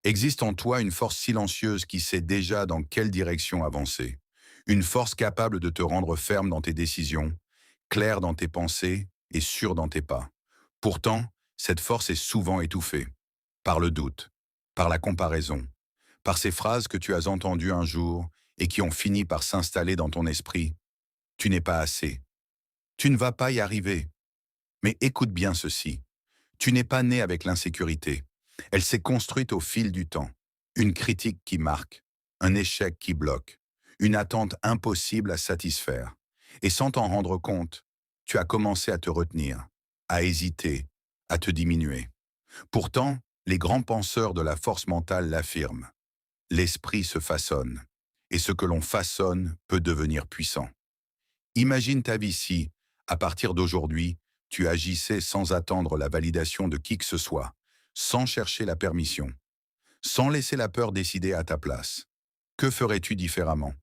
Existe en toi une force silencieuse qui sait déjà dans quelle direction avancer. Une force capable de te rendre ferme dans tes décisions, clair dans tes pensées et sûr dans tes pas. Pourtant, cette force est souvent étouffée par le doute, par la comparaison, par ces phrases que tu as entendues un jour et qui ont fini par s'installer dans ton esprit. Tu n'es pas assez. Tu ne vas pas y arriver. Mais écoute bien ceci. Tu n'es pas né avec l'insécurité. Elle s'est construite au fil du temps. Une critique qui marque, un échec qui bloque, une attente impossible à satisfaire. Et sans t'en rendre compte, tu as commencé à te retenir, à hésiter, à te diminuer. Pourtant, les grands penseurs de la force mentale l'affirment. L'esprit se façonne, et ce que l'on façonne peut devenir puissant. Imagine ta vie si, à partir d'aujourd'hui, tu agissais sans attendre la validation de qui que ce soit, sans chercher la permission, sans laisser la peur décider à ta place. Que ferais-tu différemment?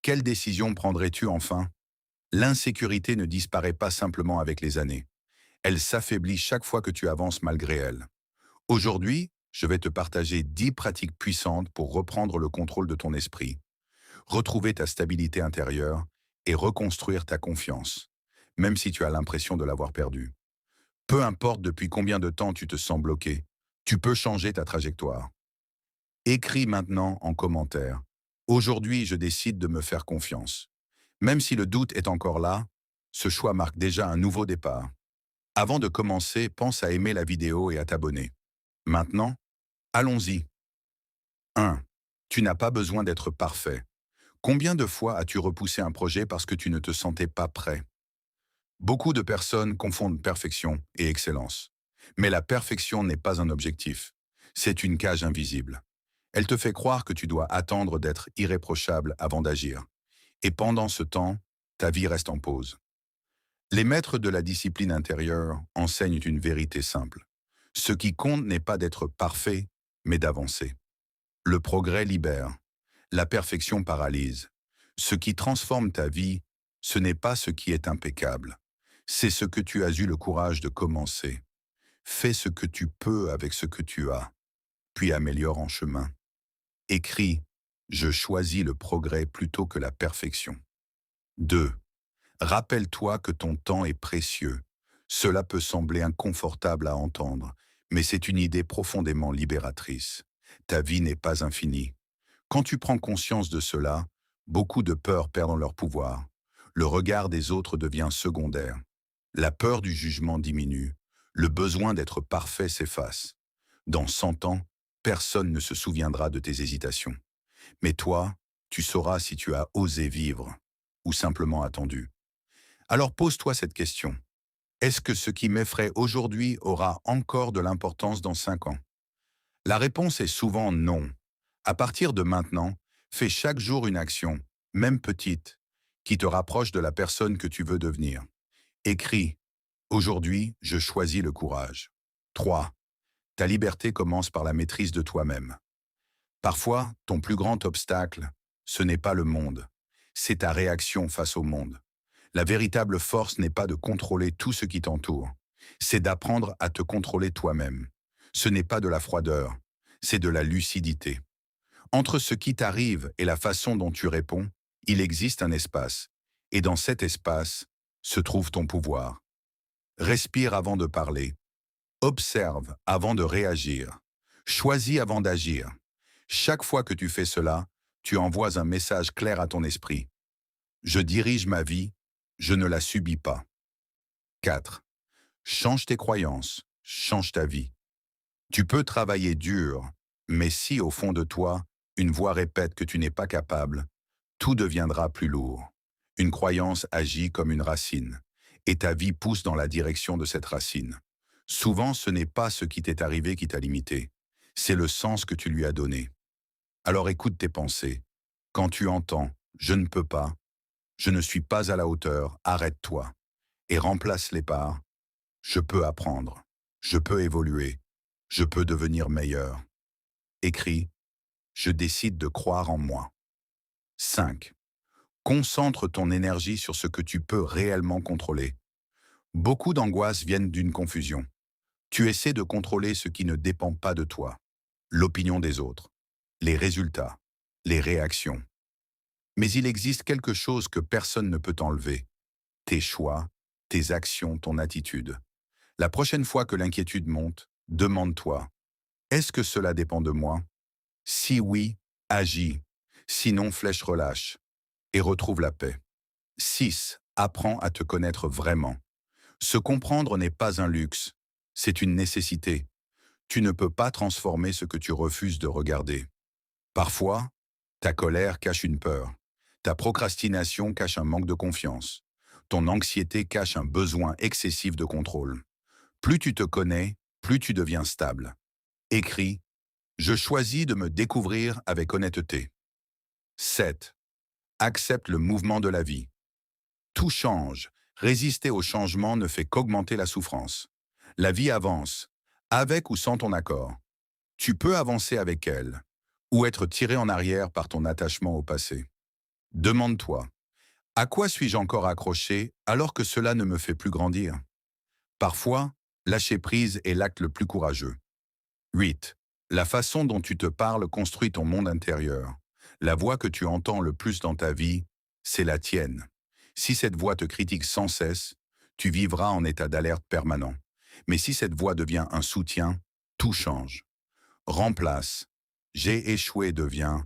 Quelle décision prendrais-tu enfin? L'insécurité ne disparaît pas simplement avec les années. Elle s'affaiblit chaque fois que tu avances malgré elle. Aujourd'hui, je vais te partager 10 pratiques puissantes pour reprendre le contrôle de ton esprit, retrouver ta stabilité intérieure et reconstruire ta confiance, même si tu as l'impression de l'avoir perdue. Peu importe depuis combien de temps tu te sens bloqué, tu peux changer ta trajectoire. Écris maintenant en commentaire. Aujourd'hui, je décide de me faire confiance. Même si le doute est encore là, ce choix marque déjà un nouveau départ. Avant de commencer, pense à aimer la vidéo et à t'abonner. Maintenant, allons-y. 1. Tu n'as pas besoin d'être parfait. Combien de fois as-tu repoussé un projet parce que tu ne te sentais pas prêt? Beaucoup de personnes confondent perfection et excellence. Mais la perfection n'est pas un objectif. C'est une cage invisible. Elle te fait croire que tu dois attendre d'être irréprochable avant d'agir. Et pendant ce temps, ta vie reste en pause. Les maîtres de la discipline intérieure enseignent une vérité simple. Ce qui compte n'est pas d'être parfait, mais d'avancer. Le progrès libère. La perfection paralyse. Ce qui transforme ta vie, ce n'est pas ce qui est impeccable. C'est ce que tu as eu le courage de commencer. Fais ce que tu peux avec ce que tu as, puis améliore en chemin. Écris, je choisis le progrès plutôt que la perfection. 2. Rappelle-toi que ton temps est précieux. Cela peut sembler inconfortable à entendre, mais c'est une idée profondément libératrice. Ta vie n'est pas infinie. Quand tu prends conscience de cela, beaucoup de peurs perdent leur pouvoir. Le regard des autres devient secondaire. La peur du jugement diminue. Le besoin d'être parfait s'efface. Dans 100 ans, personne ne se souviendra de tes hésitations. Mais toi, tu sauras si tu as osé vivre ou simplement attendu. Alors pose-toi cette question. Est-ce que ce qui m'effraie aujourd'hui aura encore de l'importance dans 5 ans? La réponse est souvent non. À partir de maintenant, fais chaque jour une action, même petite, qui te rapproche de la personne que tu veux devenir. Écris. Aujourd'hui, je choisis le courage. 3. Ta liberté commence par la maîtrise de toi-même. Parfois, ton plus grand obstacle, ce n'est pas le monde, c'est ta réaction face au monde. La véritable force n'est pas de contrôler tout ce qui t'entoure, c'est d'apprendre à te contrôler toi-même. Ce n'est pas de la froideur, c'est de la lucidité. Entre ce qui t'arrive et la façon dont tu réponds, il existe un espace, et dans cet espace se trouve ton pouvoir. Respire avant de parler. Observe avant de réagir. Choisis avant d'agir. Chaque fois que tu fais cela, tu envoies un message clair à ton esprit. Je dirige ma vie, je ne la subis pas. 4. Change tes croyances, change ta vie. Tu peux travailler dur, mais si au fond de toi, une voix répète que tu n'es pas capable, tout deviendra plus lourd. Une croyance agit comme une racine, et ta vie pousse dans la direction de cette racine. Souvent, ce n'est pas ce qui t'est arrivé qui t'a limité, c'est le sens que tu lui as donné. Alors écoute tes pensées. Quand tu entends « je ne peux pas »,« je ne suis pas à la hauteur », arrête-toi et remplace-les par « je peux apprendre »,« je peux évoluer »,« je peux devenir meilleur ». Écris « je décide de croire en moi ». 5. Concentre ton énergie sur ce que tu peux réellement contrôler. Beaucoup d'angoisses viennent d'une confusion. Tu essaies de contrôler ce qui ne dépend pas de toi. l'opinion des autres, les résultats, les réactions. Mais il existe quelque chose que personne ne peut enlever. Tes choix, tes actions, ton attitude. La prochaine fois que l'inquiétude monte, demande-toi, est-ce que cela dépend de moi? Si oui, agis. Sinon, flèche relâche et retrouve la paix. 6. Apprends à te connaître vraiment. Se comprendre n'est pas un luxe, c'est une nécessité. Tu ne peux pas transformer ce que tu refuses de regarder. Parfois, ta colère cache une peur. Ta procrastination cache un manque de confiance. Ton anxiété cache un besoin excessif de contrôle. Plus tu te connais, plus tu deviens stable. Écris, je choisis de me découvrir avec honnêteté. 7. Accepte le mouvement de la vie. Tout change. Résister au changement ne fait qu'augmenter la souffrance. La vie avance, avec ou sans ton accord. Tu peux avancer avec elle, ou être tiré en arrière par ton attachement au passé. Demande-toi, à quoi suis-je encore accroché alors que cela ne me fait plus grandir? Parfois, lâcher prise est l'acte le plus courageux. 8. La façon dont tu te parles construit ton monde intérieur. La voix que tu entends le plus dans ta vie, c'est la tienne. Si cette voix te critique sans cesse, tu vivras en état d'alerte permanent. Mais si cette voix devient un soutien, tout change. Remplace. J'ai échoué devient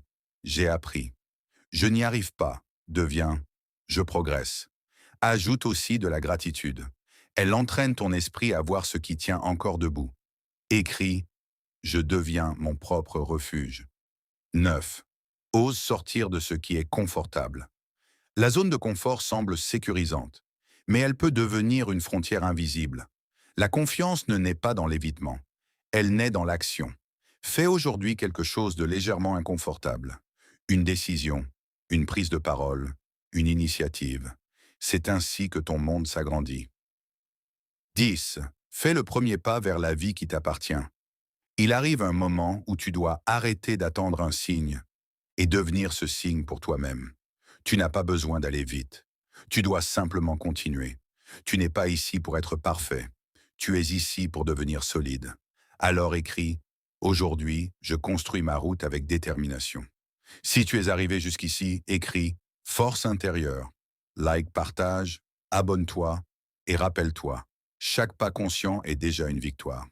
j'ai appris. Je n'y arrive pas devient je progresse. Ajoute aussi de la gratitude. Elle entraîne ton esprit à voir ce qui tient encore debout. Écris je deviens mon propre refuge. 9. Ose sortir de ce qui est confortable. La zone de confort semble sécurisante, mais elle peut devenir une frontière invisible. La confiance ne naît pas dans l'évitement, elle naît dans l'action. Fais aujourd'hui quelque chose de légèrement inconfortable. Une décision, une prise de parole, une initiative. C'est ainsi que ton monde s'agrandit. 10. Fais le premier pas vers la vie qui t'appartient. Il arrive un moment où tu dois arrêter d'attendre un signe et devenir ce signe pour toi-même. Tu n'as pas besoin d'aller vite. Tu dois simplement continuer. Tu n'es pas ici pour être parfait. Tu es ici pour devenir solide. Alors écris, aujourd'hui, je construis ma route avec détermination. Si tu es arrivé jusqu'ici, écris, force intérieure. Like, partage, abonne-toi et rappelle-toi, chaque pas conscient est déjà une victoire.